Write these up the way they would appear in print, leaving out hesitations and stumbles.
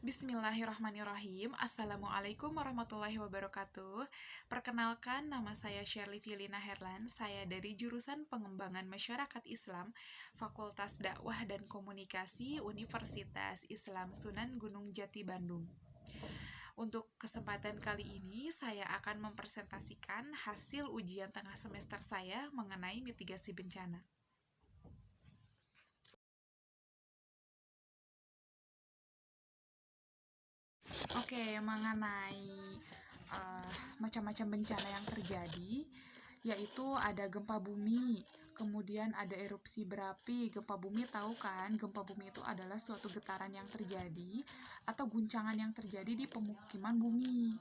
Bismillahirrahmanirrahim. Assalamualaikum warahmatullahi wabarakatuh. Perkenalkan, nama saya Shirley Filina Herlan. Saya dari jurusan Pengembangan Masyarakat Islam, Fakultas Dakwah dan Komunikasi, Universitas Islam Sunan Gunung Jati, Bandung. Untuk kesempatan kali ini, saya akan mempresentasikan hasil ujian tengah semester saya mengenai mitigasi bencana. Oke, mengenai macam-macam bencana yang terjadi, yaitu ada gempa bumi, kemudian ada erupsi berapi. Gempa bumi tahu kan, gempa bumi itu adalah suatu getaran yang terjadi atau guncangan yang terjadi di pemukiman bumi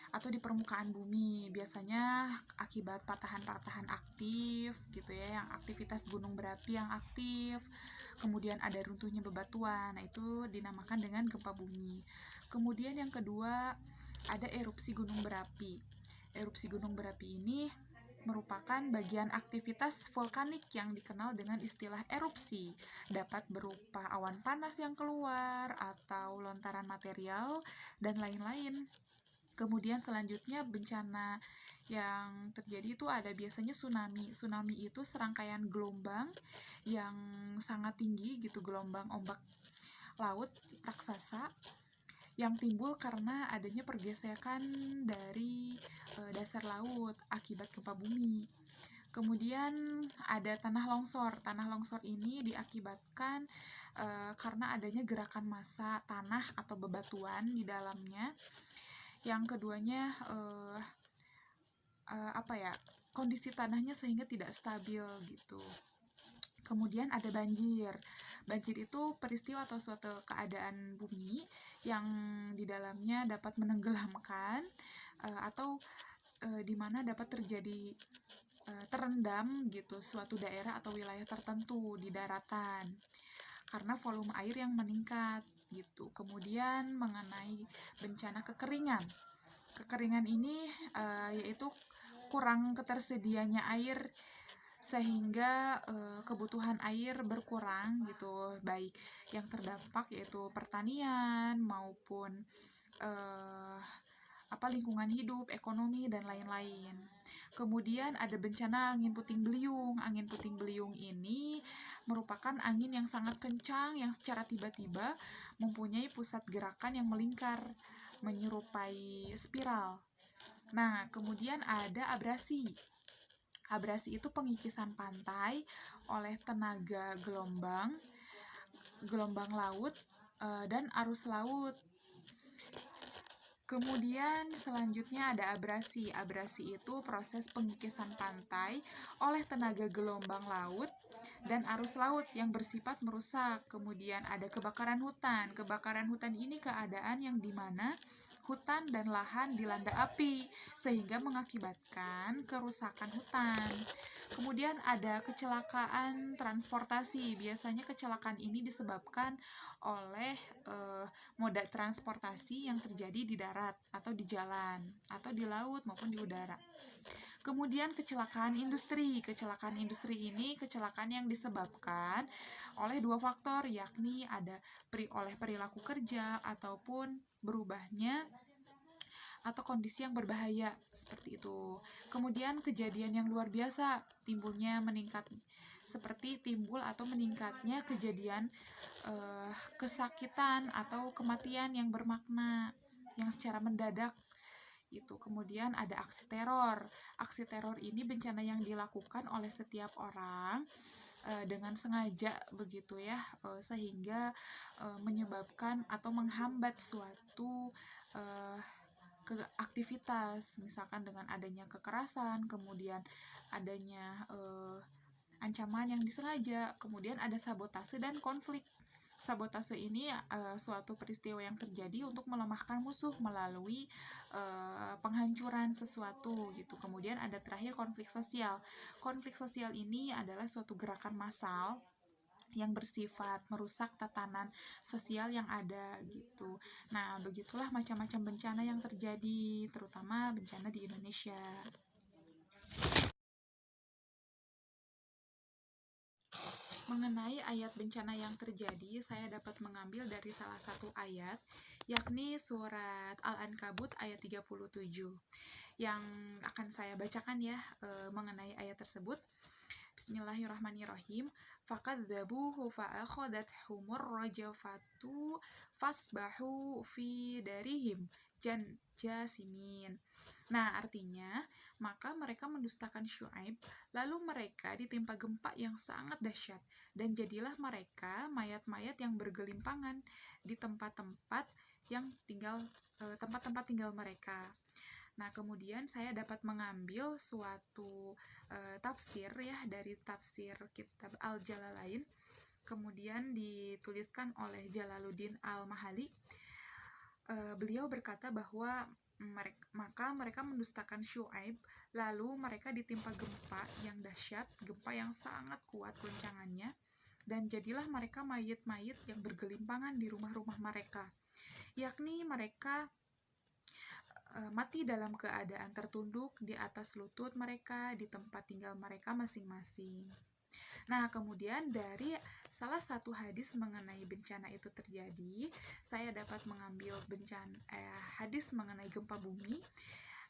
atau di permukaan bumi, biasanya akibat patahan-patahan aktif gitu ya, yang aktivitas gunung berapi yang aktif, kemudian ada runtuhnya bebatuan. Nah, itu dinamakan dengan gempa bumi. Kemudian yang kedua, ada erupsi gunung berapi. Erupsi gunung berapi ini merupakan bagian aktivitas vulkanik yang dikenal dengan istilah erupsi. Dapat berupa awan panas yang keluar atau lontaran material dan lain-lain. Kemudian selanjutnya bencana yang terjadi itu ada biasanya tsunami. Tsunami itu serangkaian gelombang yang sangat tinggi gitu, gelombang ombak laut raksasa yang timbul karena adanya pergesekan dari dasar laut akibat gempa bumi. Kemudian ada tanah longsor. Tanah longsor ini diakibatkan karena adanya gerakan massa tanah atau bebatuan di dalamnya. Yang keduanya kondisi tanahnya sehingga tidak stabil gitu. Kemudian ada banjir. Banjir itu peristiwa atau suatu keadaan bumi yang di dalamnya dapat menenggelamkan atau di mana dapat terjadi terendam gitu suatu daerah atau wilayah tertentu di daratan karena volume air yang meningkat gitu. Kemudian mengenai bencana kekeringan. Kekeringan ini yaitu kurang ketersedianya air sehingga kebutuhan air berkurang gitu, baik yang terdampak yaitu pertanian maupun lingkungan hidup, ekonomi, dan lain-lain. Kemudian ada bencana angin puting beliung. Angin puting beliung ini merupakan angin yang sangat kencang yang secara tiba-tiba mempunyai pusat gerakan yang melingkar menyerupai spiral. Nah, kemudian ada abrasi. Abrasi itu pengikisan pantai oleh tenaga gelombang laut dan arus laut. Kemudian selanjutnya ada abrasi. Abrasi itu proses pengikisan pantai oleh tenaga gelombang laut dan arus laut yang bersifat merusak. Kemudian ada kebakaran hutan. Kebakaran hutan ini keadaan yang dimana hutan dan lahan dilanda api sehingga mengakibatkan kerusakan hutan. Kemudian ada kecelakaan transportasi. Biasanya kecelakaan ini disebabkan oleh moda transportasi yang terjadi di darat atau di jalan atau di laut maupun di udara. Kemudian kecelakaan industri. Kecelakaan industri ini kecelakaan yang disebabkan oleh dua faktor, yakni ada oleh perilaku kerja ataupun berubahnya atau kondisi yang berbahaya seperti itu. Kemudian kejadian yang luar biasa, timbul atau meningkatnya kejadian kesakitan atau kematian yang bermakna yang secara mendadak itu. Kemudian ada aksi teror. Aksi teror ini bencana yang dilakukan oleh setiap orang dengan sengaja begitu ya, sehingga menyebabkan atau menghambat suatu aktivitas, misalkan dengan adanya kekerasan, kemudian adanya ancaman yang disengaja, kemudian ada sabotase dan konflik. Sabotase ini suatu peristiwa yang terjadi untuk melemahkan musuh melalui penghancuran sesuatu gitu. Kemudian ada terakhir konflik sosial. Konflik sosial ini adalah suatu gerakan massal yang bersifat merusak tatanan sosial yang ada gitu. Nah, begitulah macam-macam bencana yang terjadi, terutama bencana di Indonesia. Mengenai ayat bencana yang terjadi, saya dapat mengambil dari salah satu ayat yakni surat Al-Ankabut ayat 37. Yang akan saya bacakan ya mengenai ayat tersebut. Bismillahirrahmanirrahim. Fakadzabuhu fa'akhadathumur rajafatu fasbahu fi darihim jasimin. Nah, artinya, maka mereka mendustakan Syuaib, lalu mereka ditimpa gempa yang sangat dahsyat, dan jadilah mereka mayat-mayat yang bergelimpangan di tempat-tempat yang tempat-tempat tinggal mereka. Nah, kemudian saya dapat mengambil suatu tafsir ya dari tafsir kitab Al-Jalalain, kemudian dituliskan oleh Jalaluddin Al-Mahali. Beliau berkata bahwa mereka mendustakan Syuaib, lalu mereka ditimpa gempa yang dahsyat, gempa yang sangat kuat goncangannya, dan jadilah mereka mayit-mayit yang bergelimpangan di rumah-rumah mereka, yakni mereka mati dalam keadaan tertunduk di atas lutut mereka di tempat tinggal mereka masing-masing. Nah, kemudian dari salah satu hadis mengenai bencana itu terjadi, saya dapat mengambil hadis mengenai gempa bumi,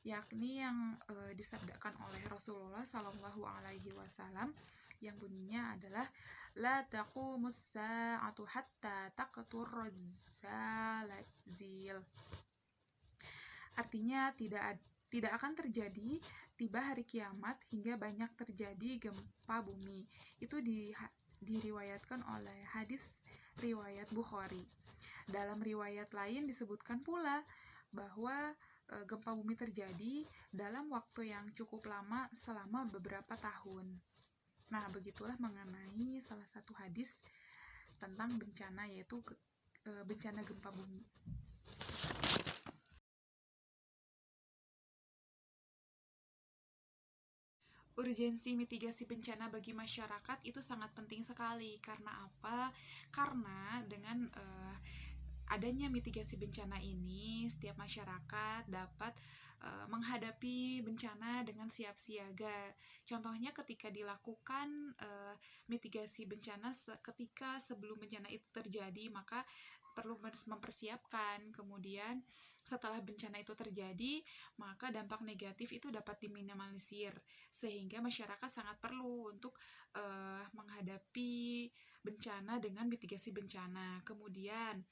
yakni yang disabdakan oleh Rasulullah Shallallahu Alaihi Wasallam, yang bunyinya adalah la taqumus sa'atu hatta taqtur zalzil. Artinya tidak akan terjadi tiba hari kiamat hingga banyak terjadi gempa bumi. Itu diriwayatkan oleh hadis riwayat Bukhari. Dalam riwayat lain disebutkan pula bahwa gempa bumi terjadi dalam waktu yang cukup lama, selama beberapa tahun. Nah, begitulah mengenai salah satu hadis tentang bencana, yaitu bencana gempa bumi. Urgensi mitigasi bencana bagi masyarakat itu sangat penting sekali. Karena apa? Karena dengan adanya mitigasi bencana ini, setiap masyarakat dapat menghadapi bencana dengan siap siaga. Contohnya ketika dilakukan mitigasi bencana ketika sebelum bencana itu terjadi, maka perlu mempersiapkan. Kemudian setelah bencana itu terjadi, maka dampak negatif itu dapat diminimalisir, sehingga masyarakat sangat perlu untuk menghadapi bencana dengan mitigasi bencana. Kemudian,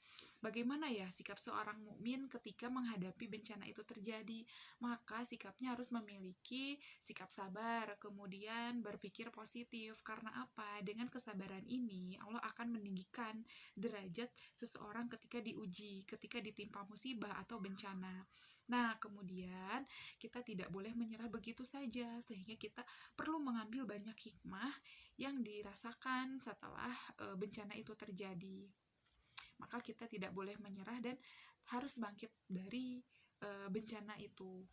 bagaimana ya sikap seorang mukmin ketika menghadapi bencana itu terjadi? Maka sikapnya harus memiliki sikap sabar, kemudian berpikir positif. Karena apa? Dengan kesabaran ini, Allah akan meninggikan derajat seseorang ketika diuji, ketika ditimpa musibah atau bencana. Nah, kemudian kita tidak boleh menyerah begitu saja, sehingga kita perlu mengambil banyak hikmah yang dirasakan setelah bencana itu terjadi. Maka kita tidak boleh menyerah dan harus bangkit dari bencana itu.